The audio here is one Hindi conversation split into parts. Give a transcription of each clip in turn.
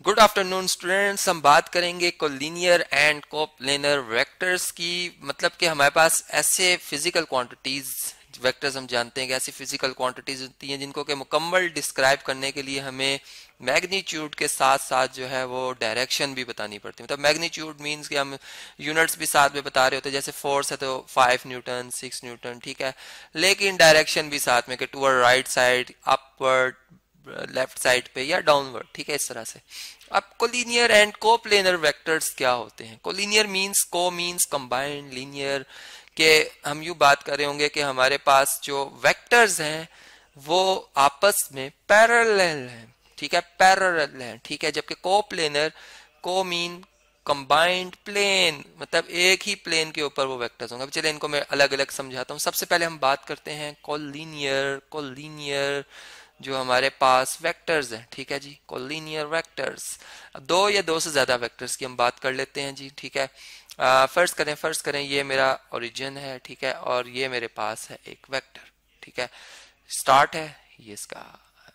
Good afternoon students. हम बात करेंगे कोलिनियर एंड कोप्लेनर वेक्टर्स की। मतलब कि हमारे पास ऐसे फिजिकल क्वांटिटीज वेक्टर्स, हम जानते हैं कि ऐसी फिजिकल क्वांटिटीज होती हैं जिनको कि मुकम्मल डिस्क्राइब करने के लिए हमें मैग्नीट्यूड के साथ साथ जो है वो डायरेक्शन भी बतानी पड़ती है। मतलब मैग्नीट्यूड मींस कि हम यूनिट्स भी साथ में बता रहे होते हैं, जैसे फोर्स है तो 5 न्यूटन 6 न्यूटन, ठीक है। लेकिन डायरेक्शन भी साथ में कि toward right side, upward, left side पे या डाउनवर्ड, ठीक है, इस तरह से। अब कोलिनियर एंड कोप्लेनर वेक्टर्स क्या होते हैं? कोलिनियर मींस, को मींस कंबाइंड, लीनियर के हम यूं बात कर रहे होंगे कि हमारे पास जो वेक्टर्स हैं वो आपस में पैरेलल हैं, ठीक है, पैरेलल हैं, ठीक है। जबकि कोप्लेनर, को मीन कंबाइंड प्लेन, मतलब एक ही प्लेन के ऊपर वो वेक्टर्स होंगे। अब चलिए इनको मैं अलग अलग समझाता हूँ। सबसे पहले हम बात करते हैं कोलिनियर। कोलिनियर जो हमारे पास वेक्टर्स हैं, ठीक है जी, कोलिनियर वेक्टर्स। दो या दो से ज्यादा वेक्टर्स की हम बात कर लेते हैं जी, ठीक है। फर्स्ट करें ये मेरा ओरिजिन है, ठीक है, और ये मेरे पास है एक वेक्टर, ठीक है, स्टार्ट है ये इसका।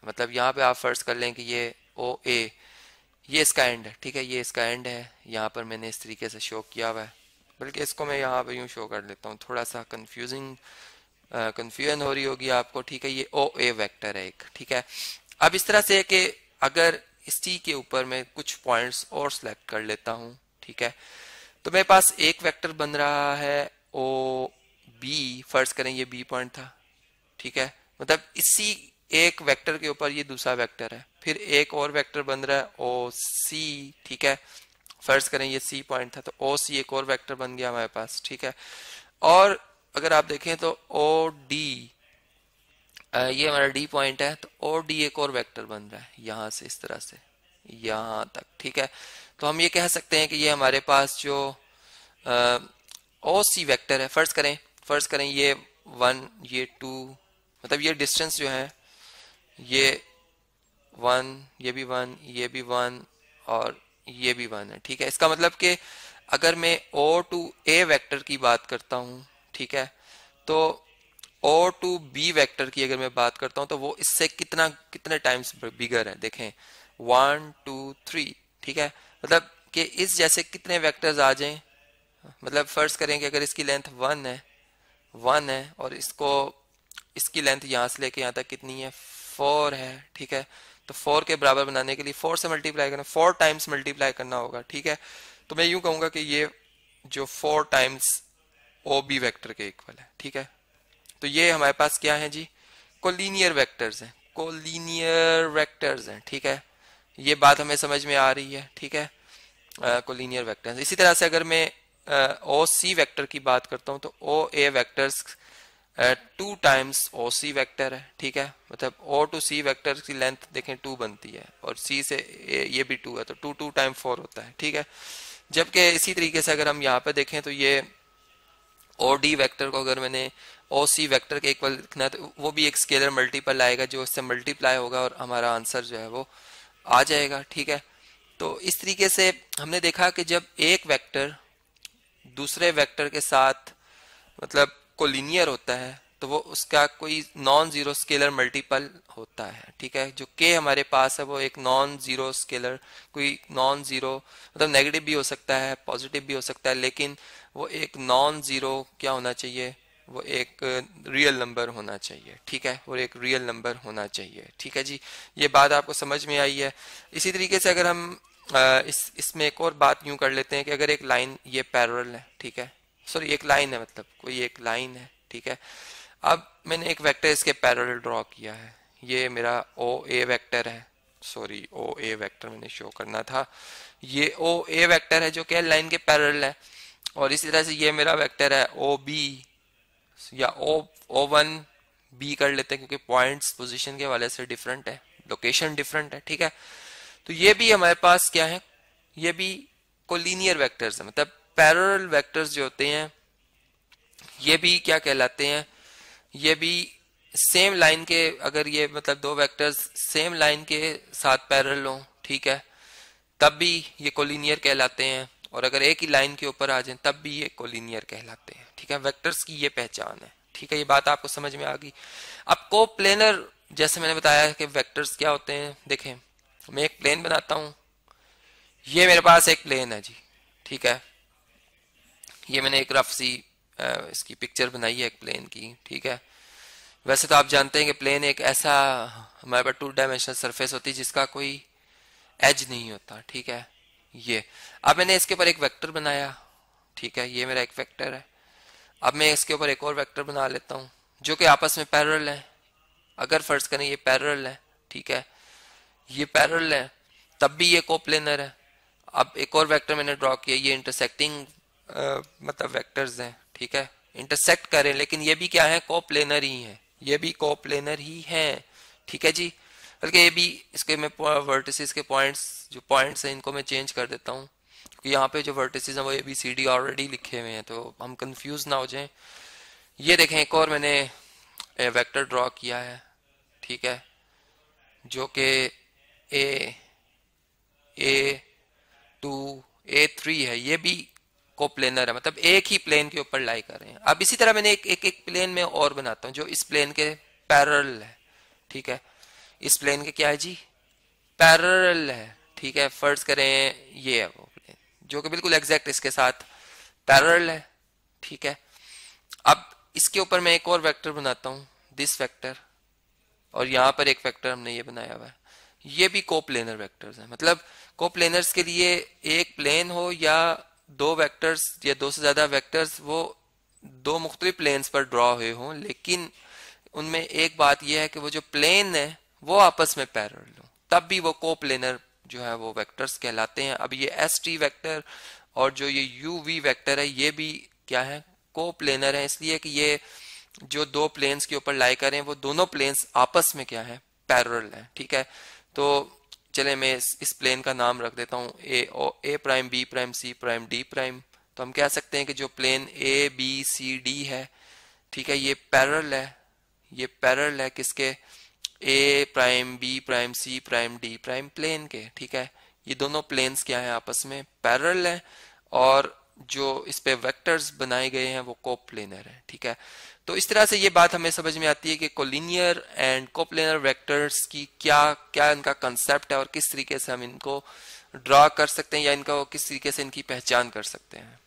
मतलब यहाँ पे आप फर्स्ट कर लें कि ये ओ ए, ये इसका एंड है, ठीक है, ये इसका एंड है। यहाँ पर मैंने इस तरीके से शो किया हुआ है, बल्कि इसको मैं यहाँ पे यूं शो कर लेता हूँ, थोड़ा सा कंफ्यूजन हो रही होगी आपको, ठीक है। ये ओ ए वेक्टर है एक, ठीक है। अब इस तरह से कि अगर इस टी के ऊपर मैं कुछ पॉइंट्स और सिलेक्ट कर लेता हूँ, ठीक है, तो मेरे पास एक वेक्टर बन रहा है ओ बी। फर्स्ट करें ये बी पॉइंट था, ठीक है, मतलब इसी एक वेक्टर के ऊपर ये दूसरा वेक्टर है। फिर एक और वेक्टर बन रहा है ओ सी, ठीक है, फर्स्ट करें ये सी पॉइंट था, तो ओ सी एक और वेक्टर बन गया हमारे पास, ठीक है। और अगर आप देखें तो ओ डी, ये हमारा डी पॉइंट है, तो ओ डी एक और वेक्टर बन रहा है यहां से इस तरह से यहां तक, ठीक है। तो हम ये कह सकते हैं कि ये हमारे पास जो ओ सी वेक्टर है, फर्स्ट करें ये वन, ये टू, मतलब ये डिस्टेंस जो है ये वन, ये भी वन, ये भी वन, और ये भी वन है, ठीक है। इसका मतलब कि अगर मैं ओ टू ए वेक्टर की बात करता हूं, ठीक है, तो ओ टू बी वेक्टर की अगर मैं बात करता हूं तो वो इससे कितने टाइम्स बिगर है, देखें, 1 2 3, ठीक है। मतलब कि इस जैसे कितने वेक्टर्स आ जाएं, मतलब फर्ज करें कि अगर इसकी लेंथ 1 है और इसकी लेंथ यहां से लेके यहां तक कितनी है, 4 है, ठीक है। तो 4 के बराबर बनाने के लिए 4 से मल्टीप्लाई करना, 4 टाइम्स मल्टीप्लाई करना होगा, ठीक है। तो मैं यूं कहूंगा कि ये जो 4 टाइम्स ओ बी वेक्टर के इक्वल है, ठीक है। तो ये हमारे पास क्या है जी, कोलिनियर वेक्टर्स हैं, कोलिनियर वेक्टर्स हैं, ठीक है। ये बात हमें समझ में आ रही है, ठीक है। Collinear vectors. इसी तरह से अगर मैं ओ सी वेक्टर की बात करता हूं तो ओ ए वेक्टर्स 2 टाइम्स ओ सी वेक्टर है, ठीक है। मतलब ओ टू सी वेक्टर की लेंथ देखें 2 बनती है, और सी से ये भी 2 है, तो 2 टाइम 4 होता है, ठीक है। जबकि इसी तरीके से अगर हम यहाँ पे देखें तो ये ओ डी वेक्टर को अगर मैंने ओ सी वेक्टर के इक्वल लिखना है तो वो भी एक स्केलर मल्टीपल आएगा जो इससे मल्टीप्लाई होगा और हमारा आंसर जो है वो आ जाएगा, ठीक है। तो इस तरीके से हमने देखा कि जब एक वेक्टर दूसरे वेक्टर के साथ मतलब कोलिनियर होता है तो वो उसका कोई नॉन जीरो स्केलर मल्टीपल होता है, ठीक है। जो के हमारे पास है वो एक नॉन जीरो स्केलर, कोई नॉन जीरो मतलब नेगेटिव भी हो सकता है, पॉजिटिव भी हो सकता है, लेकिन वो एक नॉन जीरो क्या होना चाहिए, वो एक रियल नंबर होना चाहिए, ठीक है, वो एक रियल नंबर होना चाहिए, ठीक है जी। ये बात आपको समझ में आई है। इसी तरीके से अगर हम इसमें एक और बात यूं कर लेते हैं कि अगर एक लाइन ये पैरेलल है, ठीक है, सॉरी एक लाइन है, मतलब कोई एक लाइन है, ठीक है। अब मैंने एक वेक्टर इसके पैरेलल ड्रॉ किया है, ये मेरा ओ ए वेक्टर है, सॉरी ओ ए वेक्टर मैंने शो करना था, ये ओ ए वेक्टर है जो कि लाइन के पैरेलल है। और इसी तरह से ये मेरा वेक्टर है ओ बी, या ओ वन बी कर लेते हैं क्योंकि पॉइंट्स पोजीशन के वाले से डिफरेंट है, लोकेशन डिफरेंट है, ठीक है। तो ये भी हमारे पास क्या है, ये भी कोलिनियर वेक्टर्स है, मतलब पैरेलल वेक्टर्स जो होते हैं ये भी क्या कहलाते हैं, ये भी सेम लाइन के, अगर ये मतलब दो वेक्टर्स सेम लाइन के साथ पैरेलल हो, ठीक है, तब भी ये कोलिनियर कहलाते हैं, और अगर एक ही लाइन के ऊपर आ जाए तब भी ये कोलिनियर कहलाते हैं, ठीक है। वेक्टर्स की ये पहचान है, ठीक है, ये बात आपको समझ में आ गई। अब कोप्लेनर, जैसे मैंने बताया कि वेक्टर्स क्या होते हैं, देखें मैं एक प्लेन बनाता हूं, ये मेरे पास एक प्लेन है जी, ठीक है। ये मैंने एक रफ सी इसकी पिक्चर बनाई है एक प्लेन की, ठीक है। वैसे तो आप जानते हैं कि प्लेन एक ऐसा हमारे पास 2 डायमेंशनल सरफेस होती है जिसका कोई एज नहीं होता, ठीक है। ये अब मैंने इसके ऊपर एक वेक्टर बनाया, ठीक है, ये मेरा एक वेक्टर है। अब मैं इसके ऊपर एक और वेक्टर बना लेता हूँ जो कि आपस में पैरेलल है। अगर फर्ज करें ये पैरेलल है, ठीक है, ये पैरेलल है, तब भी ये कोप्लेनर है। अब एक और वेक्टर मैंने ड्रॉ किया, ये इंटरसेक्टिंग मतलब वेक्टर्स हैं, ठीक है, इंटरसेक्ट करें, लेकिन ये भी क्या है, कोप्लेनर ही है, ये भी कोप्लेनर ही है, ठीक है जी। बल्कि ये भी इसके मैं वर्टिसेस के पॉइंट्स, जो पॉइंट्स हैं इनको मैं चेंज कर देता हूँ, क्योंकि यहाँ पे जो वर्टिसेस हैं वो ABCD ऑलरेडी लिखे हुए हैं, तो हम कंफ्यूज ना हो जाएं। ये देखें एक और मैंने वेक्टर ड्रॉ किया है, ठीक है, जो कि A2 A3 है, ये भी कोप्लेनर है, मतलब एक ही प्लेन के ऊपर लाई कर रहे हैं। अब इसी तरह मैंने एक प्लेन में और बनाता हूँ जो इस प्लेन के पैरेलल है, ठीक है, इस प्लेन के क्या है जी, पैरेलल है, ठीक है। फर्ज करें ये है वो प्लेन जो कि बिल्कुल एग्जैक्ट इसके साथ पैरेलल है, ठीक है। अब इसके ऊपर मैं एक और वेक्टर बनाता हूँ, दिस वेक्टर, और यहाँ पर एक वेक्टर हमने ये बनाया हुआ है, ये भी कोप्लेनर वेक्टर्स हैं। मतलब कोप्लेनर्स के लिए एक प्लेन हो या दो वेक्टर्स या दो से ज्यादा वेक्टर्स वो दो मुख्तलिफ प्लेन्स पर ड्रॉ हुए हों, लेकिन उनमें एक बात यह है कि वो जो प्लेन है वो आपस में पैरेलल हो, तब भी वो कोप्लेनर जो है वो वेक्टर्स कहलाते हैं। अब ये ST वेक्टर और जो ये UV वेक्टर है ये भी क्या है, कोप्लेनर है, इसलिए कि ये जो दो प्लेन्स के ऊपर लाई करें वो दोनों प्लेन्स आपस में क्या है, पैरेलल है, ठीक है। तो चले मैं इस प्लेन का नाम रख देता हूँ A prime B prime C prime D prime. तो हम कह सकते हैं कि जो प्लेन ABCD है, ठीक है, ये पैरेलल है, ये पैरेलल है किसके, A prime B prime C prime D prime plane के, ठीक है। ये दोनों प्लेन्स क्या है, आपस में पैरेलल है, और जो इस पे वेक्टर्स बनाए गए हैं वो कोप्लेनर है, ठीक है। तो इस तरह से ये बात हमें समझ में आती है कि कोलिनियर एंड कोप्लेनर वेक्टर्स की क्या क्या इनका कंसेप्ट है और किस तरीके से हम इनको ड्रॉ कर सकते हैं या इनका किस तरीके से इनकी पहचान कर सकते हैं।